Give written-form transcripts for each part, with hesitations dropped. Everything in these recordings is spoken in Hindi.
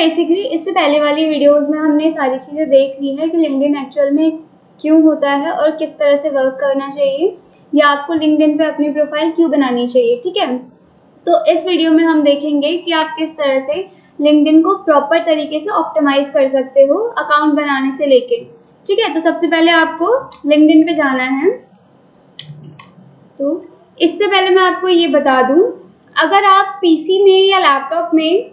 बेसिकली इससे पहले वाली वीडियोस में हमने सारी चीज़ें देख ली है कि लिंक्डइन एक्चुअल में क्यों होता है और किस तरह से वर्क करना चाहिए, या आपको लिंक्डइन पे अपनी प्रोफाइल क्यों बनानी चाहिए। ठीक है, तो इस वीडियो में हम देखेंगे कि आप किस तरह से लिंक्डइन को प्रॉपर तरीके से ऑप्टिमाइज कर सकते हो अकाउंट बनाने से लेके। ठीक है, तो सबसे पहले आपको लिंक्डइन पे जाना है। तो इससे पहले मैं आपको ये बता दूं, अगर आप पीसी में या लैपटॉप में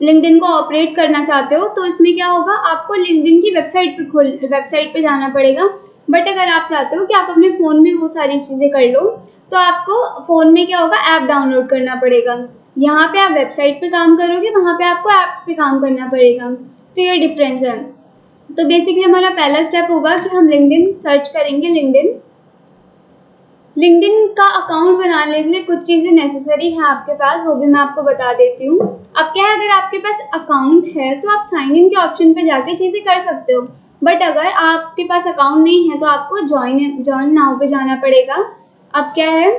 लिंक्डइन को ऑपरेट करना चाहते हो तो इसमें क्या होगा, आपको लिंक्डइन की वेबसाइट पे जाना पड़ेगा। बट अगर आप चाहते हो कि आप अपने फ़ोन में वो सारी चीज़ें कर लो तो आपको फ़ोन में क्या होगा, ऐप डाउनलोड करना पड़ेगा। यहाँ पे आप वेबसाइट पे काम करोगे, वहाँ पे आपको ऐप पे काम करना पड़ेगा। तो ये डिफरेंस है। तो बेसिकली हमारा पहला स्टेप होगा कि हम लिंक्डइन सर्च करेंगे। लिंक्डइन का अकाउंट बनाने के लिए कुछ चीज़ें नेसेसरी हैं आपके पास, वो भी मैं आपको बता देती हूँ। अब क्या है, अगर आपके पास अकाउंट है तो आप साइन इन के ऑप्शन पे जाके चीज़ें कर सकते हो। बट अगर आपके पास अकाउंट नहीं है तो आपको ज्वाइन नाउ पे जाना पड़ेगा। अब क्या है,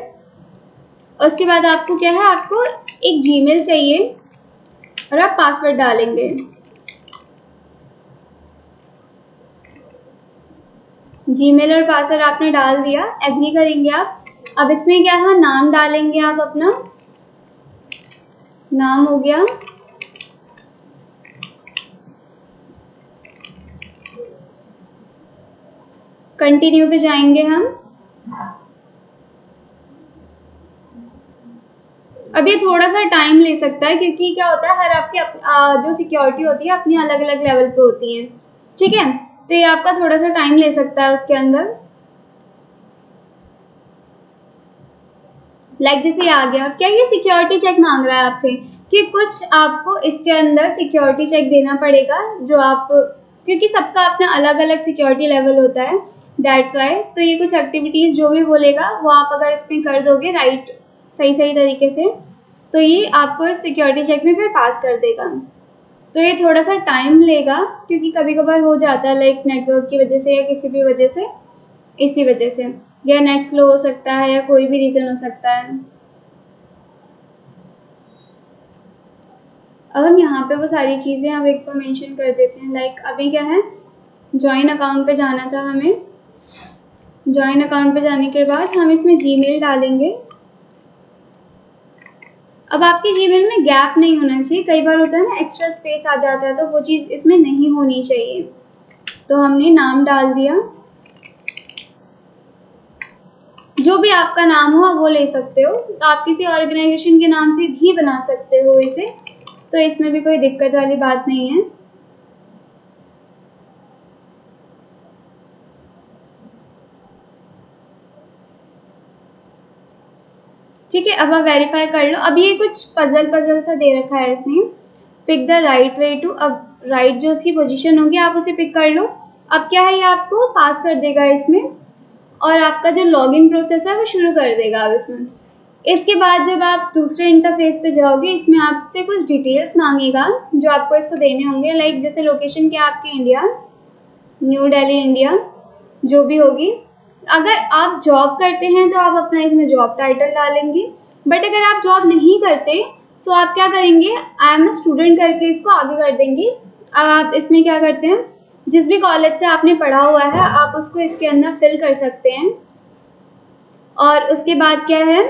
उसके बाद आपको क्या है, आपको एक जीमेल चाहिए और आप पासवर्ड डालेंगे। जीमेल और पासवर्ड आपने डाल दिया, एग्री करेंगे आप। अब इसमें क्या है, नाम डालेंगे आप अपना, नाम हो गया। कंटिन्यू पे जाएंगे हम। अब ये थोड़ा सा टाइम ले सकता है क्योंकि क्या होता है, हर आपकी जो सिक्योरिटी होती है अपनी अलग अलग लेवल पे होती है। ठीक है, तो ये आपका थोड़ा सा टाइम ले सकता है उसके अंदर। जैसे ये आ गया, क्या ये सिक्योरिटी चेक मांग रहा है आपसे कि कुछ आपको इसके अंदर सिक्योरिटी चेक देना पड़ेगा, जो आप, क्योंकि सबका अपना अलग अलग सिक्योरिटी लेवल होता है, दैट्स वाई। तो ये कुछ एक्टिविटीज़ जो भी बोलेगा वो आप अगर इसमें कर दोगे राइट, सही तरीके से, तो ये आपको इस सिक्योरिटी चेक में फिर पास कर देगा। तो ये थोड़ा सा टाइम लेगा क्योंकि कभी कभार हो जाता है, लाइक नेटवर्क की वजह से या किसी भी वजह से, इसी वजह से, या नेट स्लो हो सकता है या कोई भी रीज़न हो सकता है। अब हम यहाँ पे वो सारी चीज़ें अब एक बार मेंशन कर देते हैं। लाइक अभी क्या है, ज्वाइन अकाउंट पे जाना था हमें। ज्वाइन अकाउंट पे जाने के बाद हम इसमें जीमेल डालेंगे। अब आपकी जीमेल में गैप नहीं होना चाहिए, कई बार होता है ना एक्स्ट्रा स्पेस आ जाता है, तो वो चीज़ इसमें नहीं होनी चाहिए। तो हमने नाम डाल दिया, जो भी आपका नाम हो वो ले सकते हो। आप किसी ऑर्गेनाइजेशन के नाम से भी बना सकते हो इसे, तो इसमें भी कोई दिक्कत वाली बात नहीं है। ठीक है, अब आप वेरीफाई कर लो। अब ये कुछ पजल सा दे रखा है इसने, pick the right way to. अब राइट जो उसकी पोजीशन होगी आप उसे पिक कर लो। अब क्या है, ये आपको पास कर देगा इसमें और आपका जो लॉगिन प्रोसेस है वो शुरू कर देगा अब इसमें। इसके बाद जब आप दूसरे इंटरफेस पे जाओगे, इसमें आपसे कुछ डिटेल्स मांगेगा जो आपको इसको देने होंगे। लाइक जैसे लोकेशन क्या आपकी इंडिया, न्यू दिल्ली इंडिया, जो भी होगी। अगर आप जॉब करते हैं तो आप अपना इसमें जॉब टाइटल डालेंगे। बट अगर आप जॉब नहीं करते तो आप क्या करेंगे, आई एम ए स्टूडेंट करके इसको आगे कर देंगे। अब आप इसमें क्या करते हैं, जिस भी कॉलेज से आपने पढ़ा हुआ है आप उसको इसके अंदर फिल कर सकते हैं। और उसके बाद क्या है,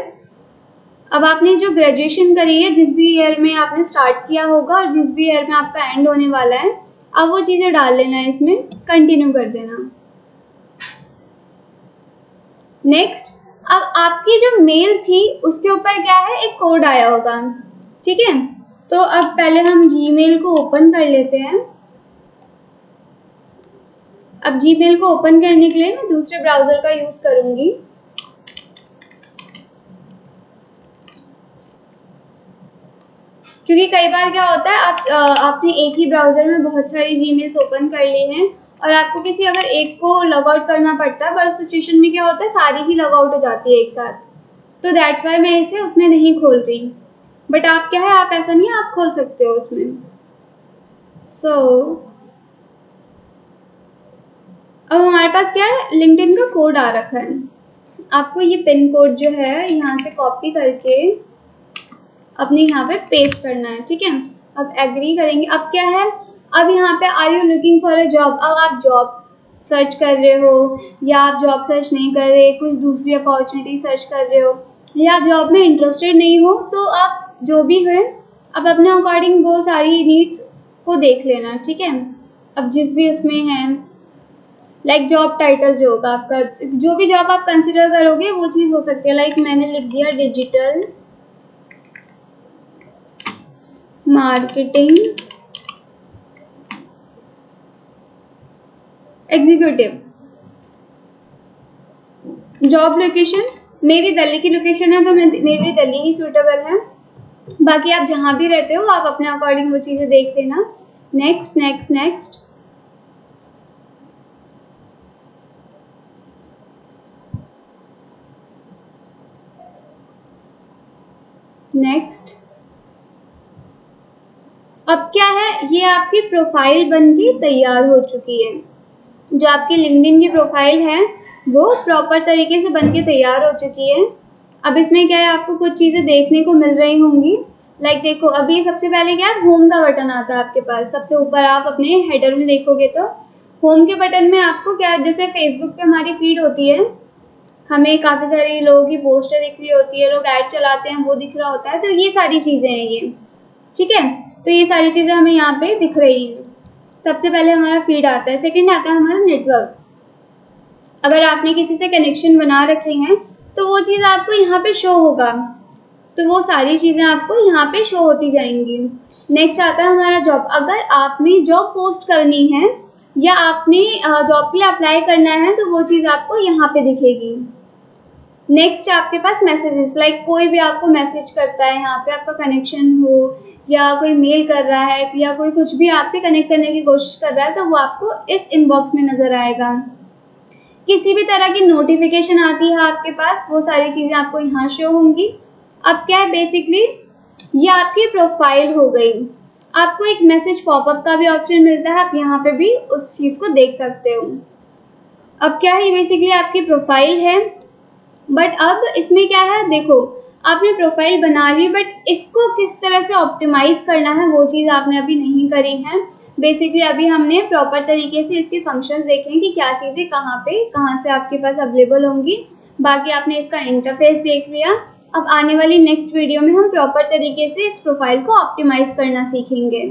अब आपने जो ग्रेजुएशन करी है, जिस भी ईयर में आपने स्टार्ट किया होगा और जिस भी ईयर में आपका एंड होने वाला है, अब वो चीज़ें डाल लेना है इसमें, कंटिन्यू कर देना। नेक्स्ट, अब आपकी जो मेल थी उसके ऊपर क्या है, एक कोड आया होगा। ठीक है, तो अब पहले हम जीमेल को ओपन कर लेते हैं। अब जीमेल को ओपन करने के लिए मैं दूसरे ब्राउज़र का यूज़ करूँगी। क्योंकि कई बार क्या होता है, आपने एक ही ब्राउज़र में बहुत सारी जीमेल्स ओपन कर ली हैं और आपको किसी अगर एक को लॉग आउट करना पड़ता है, पर सिचुएशन में क्या होता है सारी ही लॉग आउट हो जाती है एक साथ। तो दैट्स वाई मैं इसे उसमें नहीं खोल रही। बट आप क्या है, आप ऐसा नहीं, आप खोल सकते हो उसमें। अब हमारे पास क्या है, लिंक्डइन का कोड आ रखा है। आपको ये पिन कोड जो है यहाँ से कॉपी करके अपने यहाँ पे पेस्ट करना है। ठीक है, अब एग्री करेंगे। अब क्या है, अब यहाँ पे are you looking for a job, अब आप जॉब सर्च कर रहे हो या आप जॉब सर्च नहीं कर रहे, कुछ दूसरी अपॉर्चुनिटी सर्च कर रहे हो या आप जॉब में इंटरेस्टेड नहीं हो, तो आप जो भी है अब अपने अकॉर्डिंग वो सारी नीड्स को देख लेना, ठीक है। अब जिस भी उसमें है लाइक जॉब टाइटल जो होगा आपका, जो भी जॉब आप कंसिडर करोगे वो चीज़ हो सकती है। लाइक मैंने लिख दिया digital marketing executive. Job location मेरी दिल्ली की लोकेशन है तो मेरी दिल्ली ही सूटेबल है, बाकी आप जहाँ भी रहते हो आप अपने अकॉर्डिंग वो चीज़ें देख लेना। Next next next next. अब क्या है, ये आपकी प्रोफाइल बन के तैयार हो चुकी है। जो आपकी लिंक्डइन की प्रोफाइल है वो प्रॉपर तरीके से बन के तैयार हो चुकी है। अब इसमें क्या है, आपको कुछ चीज़ें देखने को मिल रही होंगी। लाइक देखो, अभी सबसे पहले क्या है, होम का बटन आता है आपके पास सबसे ऊपर। आप अपने हेडर में देखोगे तो होम के बटन में आपको क्या, जैसे फेसबुक पे हमारी फीड होती है, हमें काफ़ी सारे लोगों की पोस्टर दिख रही होती है, लोग ऐड चलाते हैं वो दिख रहा होता है, तो ये सारी चीज़ें हैं ये, ठीक है। तो ये सारी चीज़ें हमें यहाँ पे दिख रही हैं। सबसे पहले हमारा फीड आता है, सेकंड आता है हमारा नेटवर्क। अगर आपने किसी से कनेक्शन बना रखे हैं तो वो चीज़ आपको यहाँ पे शो होगा, तो वो सारी चीज़ें आपको यहाँ पे शो होती जाएंगी। नेक्स्ट आता है हमारा जॉब। अगर आपने जॉब पोस्ट करनी है या आपने जॉब के लिए अप्लाई करना है तो वो चीज़ आपको यहाँ पे दिखेगी। नेक्स्ट आपके पास मैसेजेस, लाइक कोई भी आपको मैसेज करता है, यहाँ पे आपका कनेक्शन हो या कोई मेल कर रहा है या कोई कुछ भी आपसे कनेक्ट करने की कोशिश कर रहा है तो वो आपको इस इनबॉक्स में नज़र आएगा। किसी भी तरह की नोटिफिकेशन आती है आपके पास, वो सारी चीज़ें आपको यहाँ शो होंगी। अब क्या है, बेसिकली ये आपकी प्रोफाइल हो गई। आपको एक मैसेज पॉपअप का भी ऑप्शन मिलता है, आप यहाँ पे भी उस चीज़ को देख सकते हो। अब क्या है, ये बेसिकली आपकी प्रोफाइल है, बट अब इसमें क्या है, देखो आपने प्रोफाइल बना ली बट इसको किस तरह से ऑप्टिमाइज़ करना है वो चीज़ आपने अभी नहीं करी है। बेसिकली अभी हमने प्रॉपर तरीके से इसके फंक्शंस देखे हैं कि क्या चीज़ें कहाँ से आपके पास अवेलेबल होंगी। बाकी आपने इसका इंटरफेस देख लिया। अब आने वाली नेक्स्ट वीडियो में हम प्रॉपर तरीके से इस प्रोफाइल को ऑप्टिमाइज़ करना सीखेंगे।